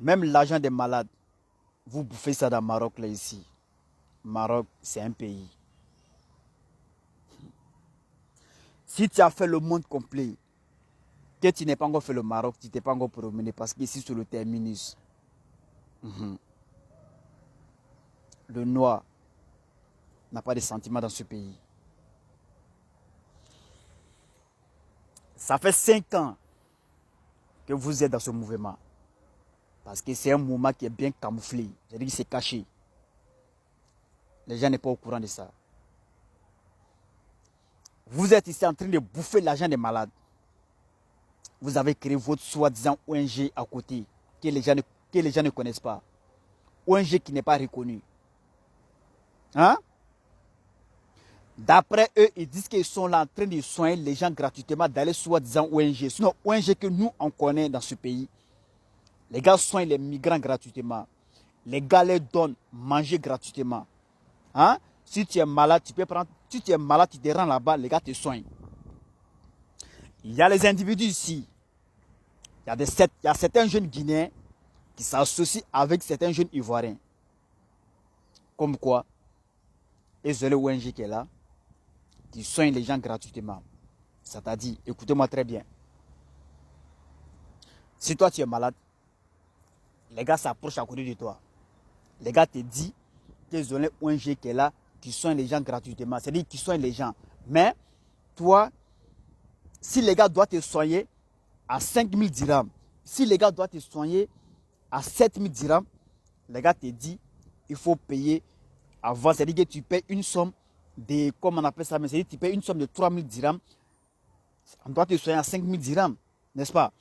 Même l'argent des malades, vous bouffez ça dans le Maroc, là, ici. Maroc, c'est un pays. Si tu as fait le monde complet, que tu n'as pas encore fait le Maroc, tu t'es pas encore promené parce qu'ici, sur le terminus, le noir n'a pas de sentiments dans ce pays. Ça fait 5 ans que vous êtes dans ce mouvement. Parce que c'est un mouvement qui est bien camouflé. C'est-à-dire qu'il s'est caché. Les gens n'est pas au courant de ça. Vous êtes ici en train de bouffer l'argent des malades. Vous avez créé votre soi-disant ONG à côté, que les gens ne connaissent pas. ONG qui n'est pas reconnu. Hein? D'après eux, ils disent qu'ils sont là en train de soigner les gens gratuitement dans les soi-disant ONG. Sinon, ONG que nous, on connaît dans ce pays. Les gars soignent les migrants gratuitement. Les gars les donnent manger gratuitement. Hein? Si tu es malade, tu peux prendre. Si tu es malade, tu te rends là-bas, les gars te soignent. Il y a les individus ici. Il y a certains jeunes Guinéens qui s'associent avec certains jeunes Ivoiriens. Comme quoi, ils ont le ONG qui est là, qui soigne les gens gratuitement. C'est-à-dire, écoutez-moi très bien. Si toi tu es malade, les gars s'approchent à côté de toi. Les gars te disent qu'ils ont le ONG qui est là, qui soigne les gens gratuitement. C'est-à-dire qu'ils soignent les gens. Mais, toi, si les gars doivent te soigner à 5 000 dirhams, si les gars doivent te soigner à 7 000 dirhams, les gars te disent il faut payer avant. C'est-à-dire que tu payes une somme de, comment on appelle ça, mais c'est-à-dire que tu payes une somme de 3 000 dirhams. On doit te soigner à 5 000 dirhams, n'est-ce pas?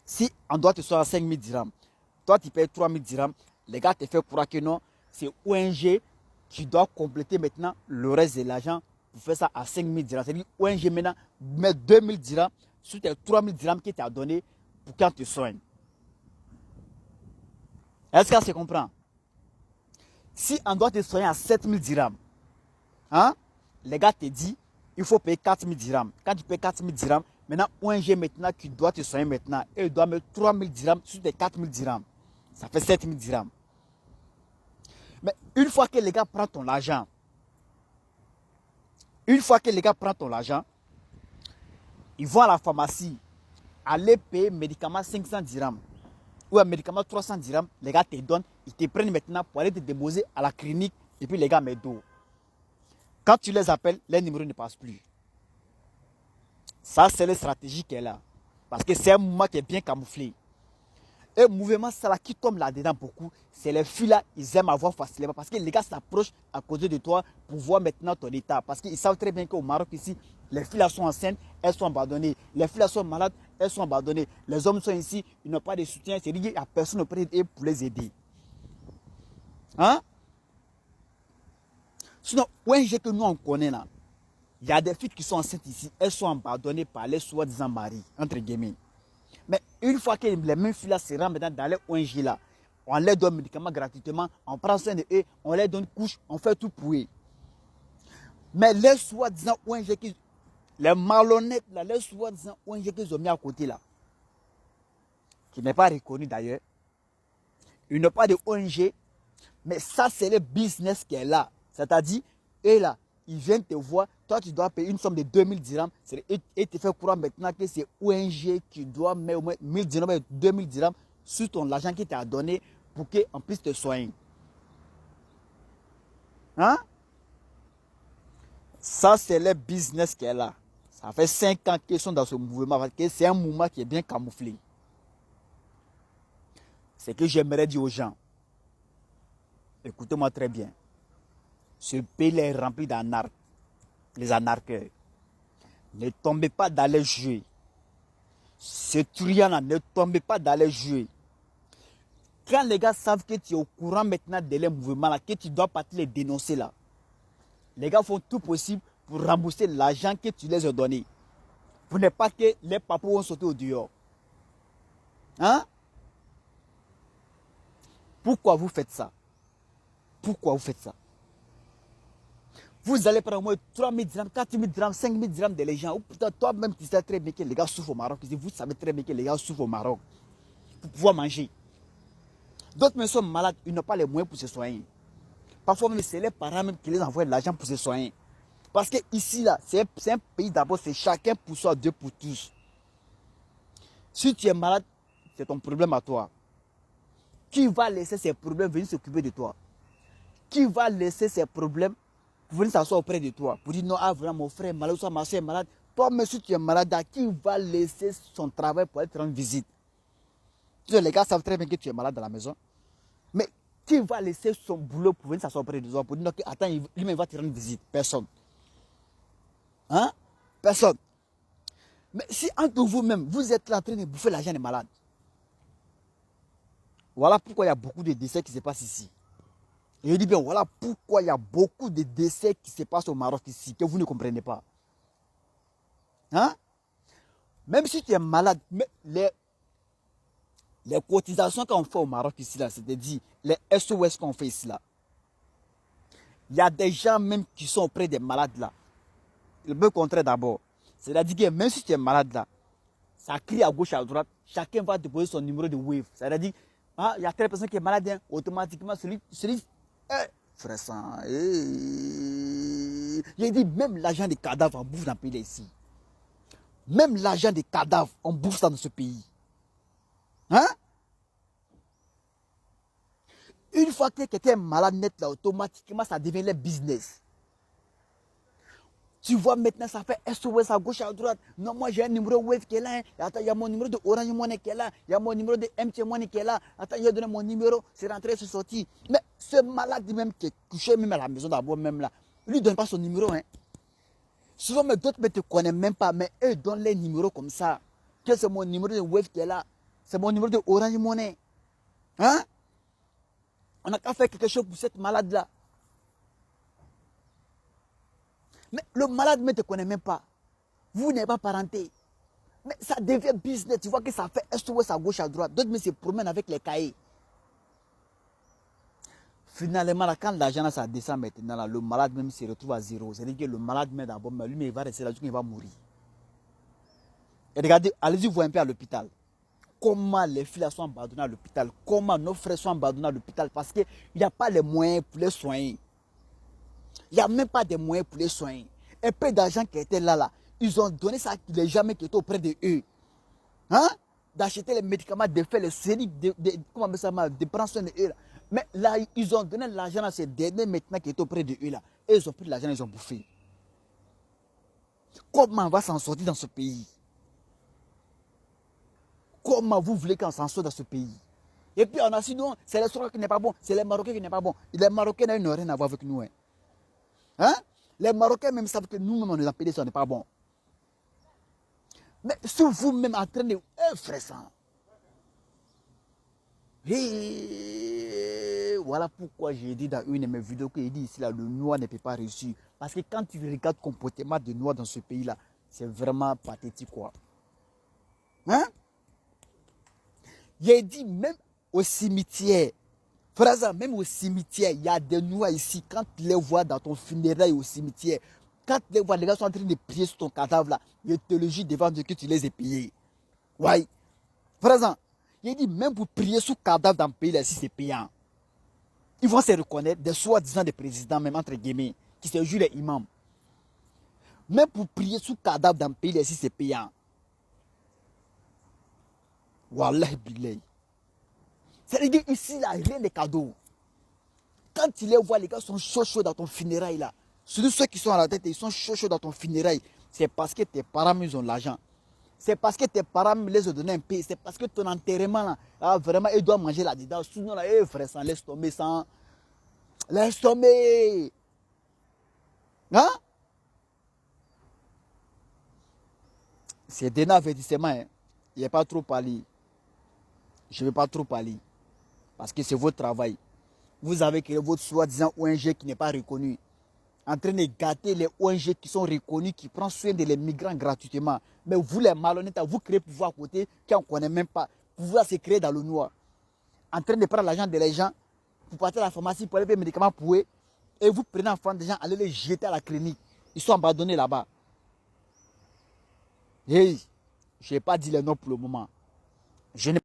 Si on doit te soigner à 5 000 dirhams, toi tu payes 3 000 dirhams, les gars te font croire que non, c'est ONG qui doit compléter maintenant le reste de l'argent pour faire ça à 5 000 dirhams. C'est-à-dire ONG maintenant met 2 000 dirhams sur tes 3 000 dirhams qu'il t'a donné pour qu'on te soigne. Est-ce que ça se comprend? Si on doit te soigner à 7 000 dirhams, hein, les gars te disent il faut payer 4 000 dirhams. Quand tu payes 4 000 dirhams, maintenant ONG maintenant qui doit te soigner maintenant, et doit mettre 3 000 dirhams sur tes 4 000 dirhams. Ça fait 7 000 dirhams. Mais une fois que les gars prennent ton argent, ils vont à la pharmacie, aller payer médicament 500 dirhams ou un médicament 300 dirhams, les gars te donnent, ils te prennent maintenant pour aller te déposer à la clinique et puis les gars mettent d'eau. Quand tu les appelles, les numéros ne passent plus. Ça, c'est la stratégie qui est là. Parce que c'est un mouvement qui est bien camouflé. Un mouvement, ça là, qui tombe là-dedans beaucoup, c'est les filles là, ils aiment avoir facilement. Parce que les gars s'approchent à côté de toi pour voir maintenant ton état. Parce qu'ils savent très bien qu'au Maroc ici, les filles là sont enceintes, elles sont abandonnées. Les filles là sont malades, elles sont abandonnées. Les hommes sont ici, ils n'ont pas de soutien. C'est-à-dire qu'il n'y a personne auprès d'eux pour les aider. Hein? Sinon, ONG que nous on connaît là, il y a des filles qui sont enceintes ici, elles sont abandonnées par les soi-disant maris, entre guillemets. Mais une fois que les mêmes filles là se rendent dans les ONG là, on leur donne médicaments gratuitement, on prend soin d'eux, on leur donne couche, on fait tout pour eux. Mais les soi-disant ONG, les malhonnêtes là, les soi-disant ONG qu'ils ont mis à côté là, qui n'est pas reconnu d'ailleurs, ils n'ont pas de ONG, mais ça c'est le business qui est là. C'est-à-dire, eux là, ils viennent te voir, toi tu dois payer une somme de 2000 dirhams, et te fait croire maintenant que c'est ONG qui doit mettre au moins 1000 dirhams, 2000 dirhams sur ton argent qui t'a donné pour qu'on puisse te soigner. Hein? Ça c'est le business qui est là. Ça fait 5 ans qu'ils sont dans ce mouvement, parce que c'est un mouvement qui est bien camouflé. C'est que j'aimerais dire aux gens, écoutez-moi très bien. Ce pays est rempli d'anarches, les anarcheurs. Ne tombez pas dans les jeux. Ce truand-là, ne tombez pas dans les jeux. Quand les gars savent que tu es au courant maintenant de les mouvements, là, que tu dois partir les dénoncer là, les gars font tout possible pour rembourser l'argent que tu les as donné. Pour ne pas que les papous vont sauter au dehors. Hein? Pourquoi vous faites ça? Pourquoi vous faites ça? Vous allez prendre au moins 3 000 dirhams, 4 000 dirhams, 5 000 dirhams de les gens. Toi-même, tu sais très bien que les gars souffrent au Maroc. Vous savez très bien que les gars souffrent au Maroc. pour pouvoir manger. D'autres même sont malades, ils n'ont pas les moyens pour se soigner. Parfois même, c'est les parents même qui les envoient de l'argent pour se soigner. Parce que ici, là, c'est un pays d'abord, c'est chacun pour soi, Dieu pour tous. Si tu es malade, c'est ton problème à toi. Qui va laisser ses problèmes venir s'occuper de toi? Qui va laisser ses problèmes pour venir s'asseoir auprès de toi? Pour dire non, ah vraiment, mon frère est malade, soit ma soeur est malade. Toi, même si tu es malade, qui va laisser son travail pour aller te rendre visite? Les gars savent très bien que tu es malade à la maison. Mais qui va laisser son boulot pour venir s'asseoir auprès de toi? Pour dire non, attends, lui-même va te rendre visite. Personne. Hein? Personne. Mais si entre vous-même, vous êtes là en train de bouffer l'argent des malades. Voilà pourquoi il y a beaucoup de décès qui se passent ici. Et je dis bien, voilà pourquoi il y a beaucoup de décès qui se passent au Maroc ici, que vous ne comprenez pas. Hein? Même si tu es malade, mais les cotisations qu'on fait au Maroc ici, c'est-à-dire les SOS qu'on fait ici, là, il y a des gens même qui sont auprès des malades là. Le peu contraire d'abord. C'est-à-dire que même si tu es malade là, ça crie à gauche, à droite, chacun va te poser son numéro de Wave. C'est-à-dire, ah, il y a telle personne qui est malade, hein, automatiquement, celui frère sang, j'ai dit, même l'argent des cadavres, on bouffe dans le pays ici. Même l'argent des cadavres, on bouffe ça dans ce pays. Hein? Une fois que quelqu'un est malade net là, automatiquement, ça devient le business. Tu vois maintenant, ça fait SOS à gauche, à droite. Non, moi j'ai un numéro Wave qui est là. Hein. Attends, il y a mon numéro de Orange Money qui est là. Il y a mon numéro de MT Money qui est là. Attends, il a donné mon numéro, c'est rentré, c'est sorti. Mais ce malade même qui est couché même à la maison d'abord, même là, il ne lui donne pas son numéro. Hein. Souvent, d'autres ne te connaissent même pas, mais eux donnent les numéros comme ça. Que c'est mon numéro de Wave qui est là. C'est mon numéro de Orange Money. Hein? On n'a qu'à faire quelque chose pour cette malade-là. Mais le malade ne te connaît même pas. Vous n'êtes pas parenté. Mais ça devient business. Tu vois que ça fait SOS à gauche, à droite. D'autres se promènent avec les cahiers. Finalement, là, quand l'argent ça descend maintenant, là, le malade même se retrouve à zéro. C'est-à-dire que le malade même d'abord, lui, il va rester là, il va mourir. Et regardez, allez-y voir un peu à l'hôpital. Comment les filles sont abandonnées à l'hôpital. Comment nos frères sont abandonnés à l'hôpital. Parce qu'il n'y a pas les moyens pour les soigner. Il n'y a même pas de moyens pour les soigner. Un peu d'argent qui était là, ils ont donné ça à les gens qui étaient auprès de eux. Hein? D'acheter les médicaments, de faire les séries, comment ça de prendre soin de eux. Là. Mais là, ils ont donné l'argent à ces derniers maintenant qui étaient auprès de eux. Là. Et ils ont pris l'argent, ils ont bouffé. Comment on va s'en sortir dans ce pays? Comment vous voulez qu'on s'en sorte dans ce pays? Et puis on a dit non, c'est les Sorois qui n'est pas bon, c'est les Marocains qui n'est pas bon. Et les Marocains n'ont rien à voir avec nous. Hein? Hein? Les Marocains même savent que nous-mêmes, on les a payés, ça n'est pas bon. Mais si vous-même en train de... frère ça. Voilà pourquoi j'ai dit dans une de mes vidéos que j'ai dit ici, là, le noir ne peut pas réussir. Parce que quand tu regardes le comportement de noirs dans ce pays-là, c'est vraiment pathétique, quoi. Hein? J'ai dit même au cimetière, frère, même au cimetière, il y a des noirs ici. Quand tu les vois dans ton funérail au cimetière, quand tu les vois, les gars sont en train de prier sur ton cadavre là, je te le jure devant Dieu que tu les as payés. Ouais. Frère, il dit même pour prier sur cadavre dans le pays là, si c'est payant. Ils vont se reconnaître, des soi-disant des présidents, même entre guillemets, qui se jurent les imams. Même pour prier sur cadavre dans le pays là, si c'est payant. Wallah billahi. C'est-à-dire ici, là, rien de cadeau. Quand tu les vois, les gars sont chauds dans ton funérail là. Surtout ceux qui sont à la tête, ils sont chauds dans ton funérail. C'est parce que tes parents, ils ont l'argent. C'est parce que tes parents les ont donné un pays. C'est parce que ton enterrement là, ah, vraiment, ils doivent manger là-dedans. Sinon, là, frère, ça laisse tomber sans. Laisse tomber. Hein? C'est des avertissements. Hein. Il n'y a pas trop parlé. Je ne vais pas trop parler. Parce que c'est votre travail. Vous avez créé votre soi-disant ONG qui n'est pas reconnu. En train de gâter les ONG qui sont reconnus, qui prennent soin des migrants gratuitement. Mais vous, les malhonnêtes, vous créez pouvoir à côté, qu'on ne connaît même pas. Pouvoir se créer dans le noir. En train de prendre l'argent des gens, pour partir à la pharmacie, pour aller payer les médicaments pour eux. Et vous prenez enfant des gens, allez les jeter à la clinique. Ils sont abandonnés là-bas. Hey, je n'ai pas dit les noms pour le moment. Je n'ai